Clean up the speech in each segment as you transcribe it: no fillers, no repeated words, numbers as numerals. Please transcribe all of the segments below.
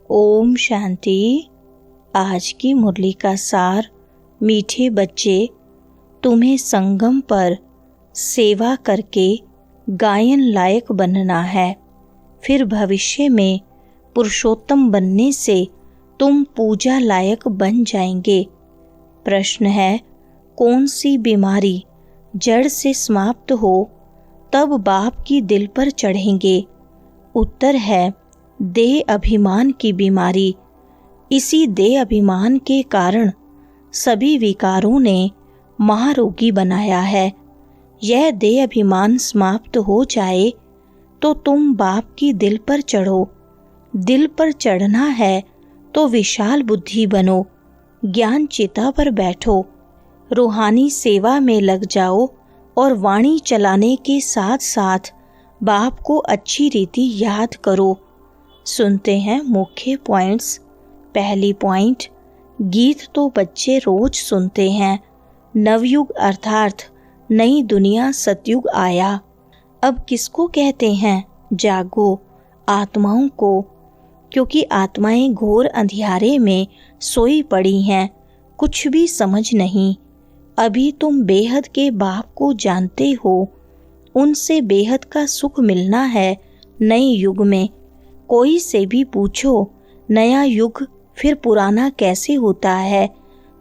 ओम शांति। आज की मुरली का सार। मीठे बच्चे, तुम्हें संगम पर सेवा करके गायन लायक बनना है। फिर भविष्य में पुरुषोत्तम बनने से तुम पूजा लायक बन जाएंगे। प्रश्न है, कौन सी बीमारी जड़ से समाप्त हो तब बाप की दिल पर चढ़ेंगे? उत्तर है, देह अभिमान की बीमारी। इसी देह अभिमान के कारण सभी विकारों ने महारोगी बनाया है। यह देह अभिमान समाप्त हो जाए तो तुम बाप की दिल पर चढ़ो। दिल पर चढ़ना है तो विशाल बुद्धि बनो, ज्ञान चिता पर बैठो, रूहानी सेवा में लग जाओ और वाणी चलाने के साथ साथ बाप को अच्छी रीति याद करो। सुनते हैं मुख्य पॉइंट्स। पहली पॉइंट, गीत तो बच्चे रोज सुनते हैं। नवयुग अर्थात नई दुनिया सतयुग आया। अब किसको कहते हैं? जागो, आत्माओं को, क्योंकि आत्माएं घोर अंधियारे में सोई पड़ी हैं, कुछ भी समझ नहीं। अभी तुम बेहद के बाप को जानते हो, उनसे बेहद का सुख मिलना है नए युग में। कोई से भी पूछो नया युग फिर पुराना कैसे होता है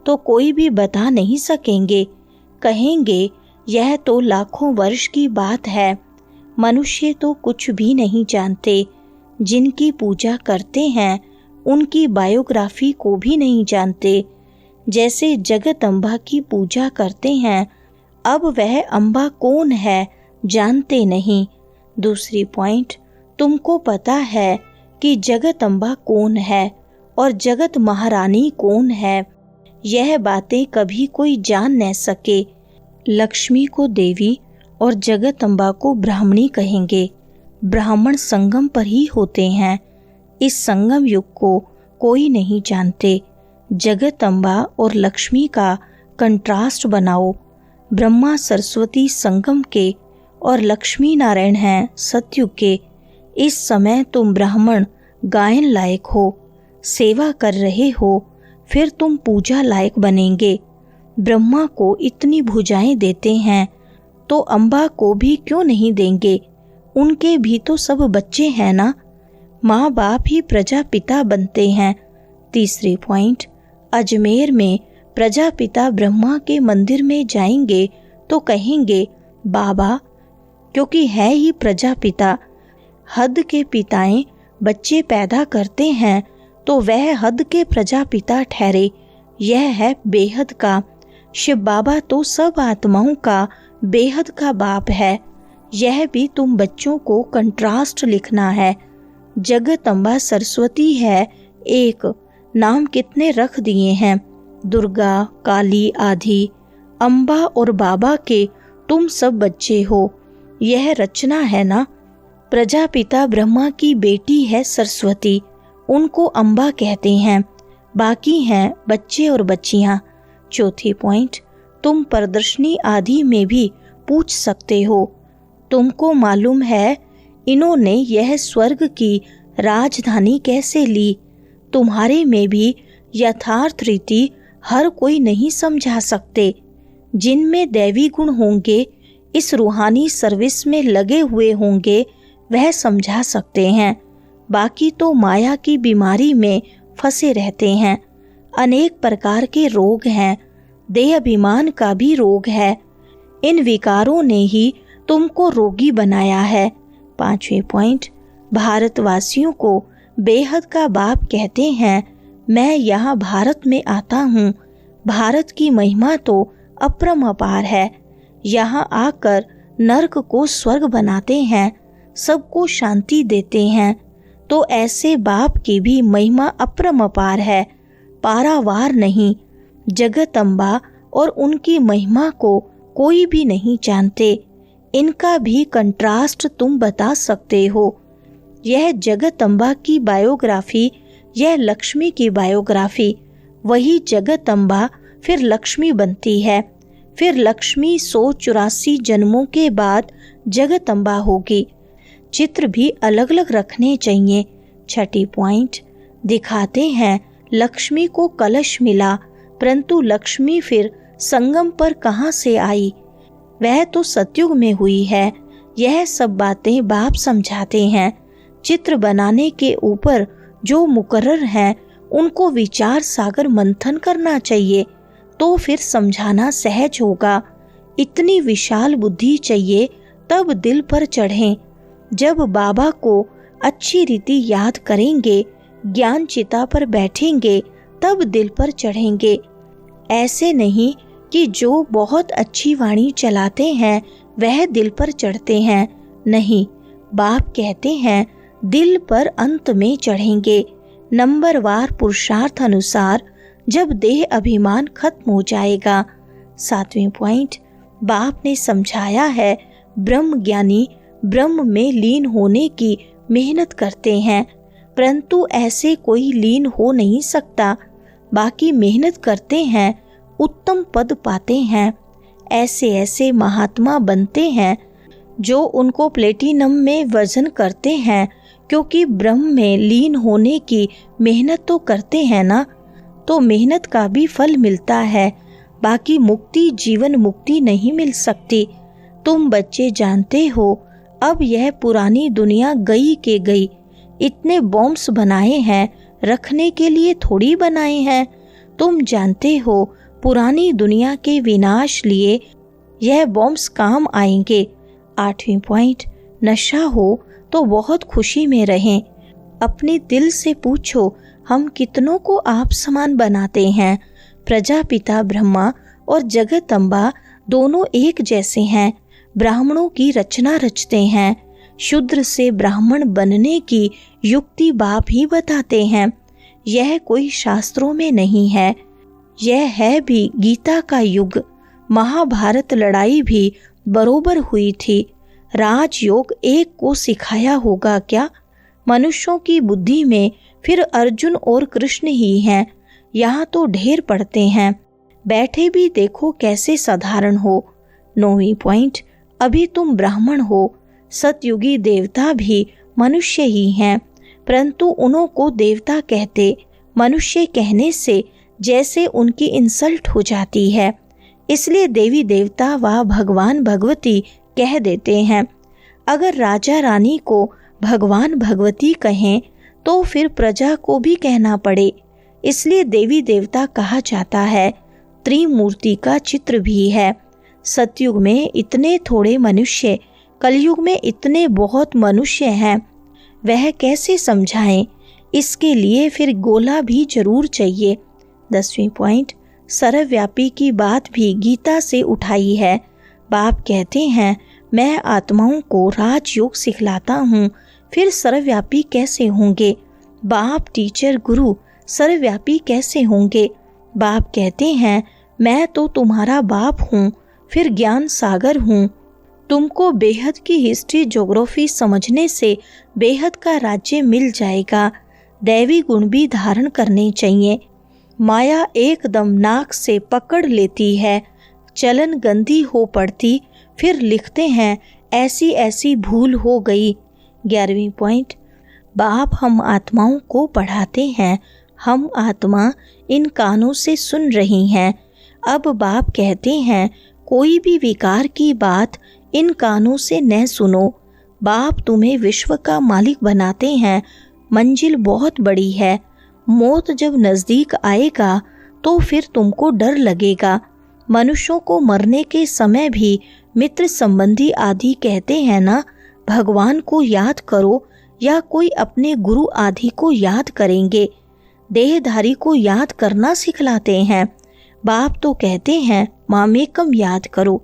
तो कोई भी बता नहीं सकेंगे। कहेंगे यह तो लाखों वर्ष की बात है। मनुष्य तो कुछ भी नहीं जानते। जिनकी पूजा करते हैं उनकी बायोग्राफी को भी नहीं जानते। जैसे जगत अम्बा की पूजा करते हैं, अब वह अम्बा कौन है जानते नहीं। दूसरी पॉइंट, तुमको पता है कि जगत अम्बा कौन है और जगत महारानी कौन है। यह बातें कभी कोई जान न सके। लक्ष्मी को देवी और जगत अम्बा को ब्राह्मणी कहेंगे। ब्राह्मण संगम पर ही होते हैं। इस संगम युग को कोई नहीं जानते। जगत अम्बा और लक्ष्मी का कंट्रास्ट बनाओ। ब्रह्मा सरस्वती संगम के और लक्ष्मी नारायण हैं सतयुग के। इस समय तुम ब्राह्मण गायन लायक हो, सेवा कर रहे हो, फिर तुम पूजा लायक बनेंगे। ब्रह्मा को इतनी भुजाएं देते हैं तो अम्बा को भी क्यों नहीं देंगे? उनके भी तो सब बच्चे हैं ना। माँ बाप ही प्रजापिता बनते हैं। तीसरी पॉइंट, अजमेर में प्रजापिता ब्रह्मा के मंदिर में जाएंगे तो कहेंगे बाबा, क्योंकि है ही प्रजापिता। हद के पिताएं बच्चे पैदा करते हैं तो वह हद के प्रजापिता ठहरे। यह है बेहद का। शिव बाबा तो सब आत्माओं का बेहद का बाप है। यह भी तुम बच्चों को कंट्रास्ट लिखना है। जगत अम्बा सरस्वती है एक, नाम कितने रख दिए हैं, दुर्गा, काली आदि। अम्बा और बाबा के तुम सब बच्चे हो। यह रचना है ना। प्रजापिता ब्रह्मा की बेटी है सरस्वती, उनको अम्बा कहते हैं। बाकी हैं बच्चे और बच्चियां। चौथी पॉइंट, तुम प्रदर्शनी आदि में भी पूछ सकते हो। तुमको मालूम है इन्होंने यह स्वर्ग की राजधानी कैसे ली? तुम्हारे में भी यथार्थ रीति हर कोई नहीं समझा सकते। जिनमें दैवी गुण होंगे, इस रूहानी सर्विस में लगे हुए होंगे, वह समझा सकते हैं। बाकी तो माया की बीमारी में फंसे रहते हैं। अनेक प्रकार के रोग हैं। देह अभिमान का भी रोग है। इन विकारों ने ही तुमको रोगी बनाया है। पांचवें पॉइंट, भारतवासियों को बेहद का बाप कहते हैं। मैं यहाँ भारत में आता हूँ। भारत की महिमा तो अपरंपार है। यहाँ आकर नर्क को स्वर्ग बनाते हैं, सबको शांति देते हैं। तो ऐसे बाप की भी महिमा अपरंपार है, पारावार नहीं। जगत अम्बा और उनकी महिमा को कोई भी नहीं जानते। इनका भी कंट्रास्ट तुम बता सकते हो। यह जगत अम्बा की बायोग्राफी, यह लक्ष्मी की बायोग्राफी। वही जगत अम्बा फिर लक्ष्मी बनती है। फिर लक्ष्मी 184 जन्मों के बाद जगत अम्बा होगी। चित्र भी अलग अलग रखने चाहिए। छठी पॉइंट, दिखाते हैं लक्ष्मी को कलश मिला, परंतु लक्ष्मी फिर संगम पर कहाँ से आई? वह तो सतयुग में हुई है। यह सब बातें बाप समझाते हैं। चित्र बनाने के ऊपर जो मुकर्रर हैं उनको विचार सागर मंथन करना चाहिए, तो फिर समझाना सहज होगा। इतनी विशाल बुद्धि चाहिए तब दिल पर चढ़ें। जब बाबा को अच्छी रीति याद करेंगे, ज्ञान चिता पर बैठेंगे, तब दिल पर चढ़ेंगे। ऐसे नहीं कि जो बहुत अच्छी वाणी चलाते हैं वह दिल पर चढ़ते हैं। नहीं, बाप कहते हैं दिल पर अंत में चढ़ेंगे। नंबरवार पुरुषार्थ अनुसार जब देह अभिमान खत्म हो जाएगा। 7वें पॉइंट, बाप ने समझाया है ब्रह्म ज्ञानी ब्रह्म में लीन होने की मेहनत करते हैं, परंतु ऐसे कोई लीन हो नहीं सकता। बाकी मेहनत करते हैं, उत्तम पद पाते हैं। ऐसे ऐसे महात्मा बनते हैं जो उनको प्लेटिनम में वजन करते हैं, क्योंकि ब्रह्म में लीन होने की मेहनत तो करते हैं ना, तो मेहनत का भी फल मिलता है। बाकी मुक्ति जीवन मुक्ति नहीं मिल सकती। तुम बच्चे जानते हो, अब यह पुरानी दुनिया गई के गई। इतने बॉम्ब्स बनाए हैं, रखने के लिए थोड़ी बनाए हैं। तुम जानते हो पुरानी दुनिया के विनाश लिए यह बॉम्ब्स काम आएंगे। 8वें पॉइंट, नशा हो तो बहुत खुशी में रहें। अपने दिल से पूछो, हम कितनों को आप समान बनाते हैं? प्रजापिता ब्रह्मा और जगदम्बा दोनों एक जैसे हैं। ब्राह्मणों की रचना रचते हैं। शूद्र से ब्राह्मण बनने की युक्ति बाप ही बताते हैं। यह कोई शास्त्रों में नहीं है। यह है भी गीता का युग। महाभारत लड़ाई भी बरोबर हुई थी। राजयोग एक को सिखाया होगा क्या? मनुष्यों की बुद्धि में फिर अर्जुन और कृष्ण ही हैं। यहाँ तो ढेर पड़ते हैं। बैठे भी देखो कैसे साधारण हो। 9वीं पॉइंट, अभी तुम ब्राह्मण हो। सतयुगी देवता भी मनुष्य ही हैं, परंतु उन्हों को देवता कहते मनुष्य कहने से जैसे उनकी इंसल्ट हो जाती है, इसलिए देवी देवता व भगवान भगवती कह देते हैं। अगर राजा रानी को भगवान भगवती कहें तो फिर प्रजा को भी कहना पड़े, इसलिए देवी देवता कहा जाता है। त्रिमूर्ति का चित्र भी है। सतयुग में इतने थोड़े मनुष्य, कलयुग में इतने बहुत मनुष्य हैं, वह कैसे समझाएं? इसके लिए फिर गोला भी जरूर चाहिए। 10वीं पॉइंट, सर्वव्यापी की बात भी गीता से उठाई है। बाप कहते हैं मैं आत्माओं को राजयोग सिखलाता हूँ, फिर सर्वव्यापी कैसे होंगे? बाप टीचर गुरु सर्वव्यापी कैसे होंगे? बाप कहते हैं मैं तो तुम्हारा बाप हूँ, फिर ज्ञान सागर हूँ। तुमको बेहद की हिस्ट्री ज्योग्राफी समझने से बेहद का राज्य मिल जाएगा। दैवी गुण भी धारण करने चाहिए। माया एकदम नाक से पकड़ लेती है, चलन गंदी हो पड़ती, फिर लिखते हैं ऐसी ऐसी भूल हो गई। 11वीं पॉइंट, बाप हम आत्माओं को पढ़ाते हैं। हम आत्मा इन कानों से सुन रही हैं। अब बाप कहते हैं कोई भी विकार की बात इन कानों से न सुनो। बाप तुम्हें विश्व का मालिक बनाते हैं। मंजिल बहुत बड़ी है। मौत जब नज़दीक आएगा तो फिर तुमको डर लगेगा। मनुष्यों को मरने के समय भी मित्र संबंधी आदि कहते हैं ना, भगवान को याद करो, या कोई अपने गुरु आदि को याद करेंगे। देहधारी को याद करना सिखलाते हैं। बाप तो कहते हैं मामेकम याद करो।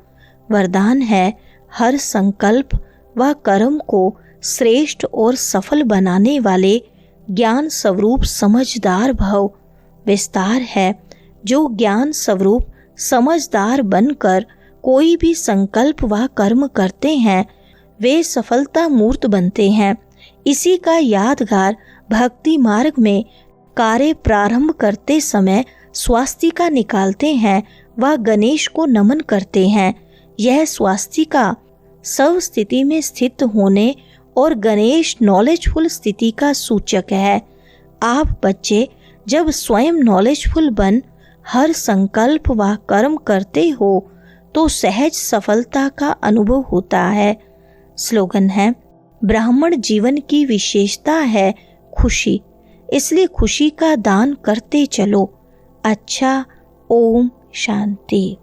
वरदान है हर संकल्प व कर्म को श्रेष्ठ और सफल बनाने वाले ज्ञान स्वरूप समझदार भव। विस्तार है जो ज्ञान स्वरूप समझदार बनकर कोई भी संकल्प व कर्म करते हैं वे सफलता मूर्त बनते हैं। इसी का यादगार भक्ति मार्ग में कार्य प्रारंभ करते समय स्वास्तिका निकालते हैं व गणेश को नमन करते हैं। यह स्वास्तिका सब स्थिति में स्थित होने और गणेश नॉलेजफुल स्थिति का सूचक है। आप बच्चे जब स्वयं नॉलेजफुल बन हर संकल्प व कर्म करते हो तो सहज सफलता का अनुभव होता है। स्लोगन है, ब्राह्मण जीवन की विशेषता है खुशी, इसलिए खुशी का दान करते चलो। अच्छा, ओम शांति।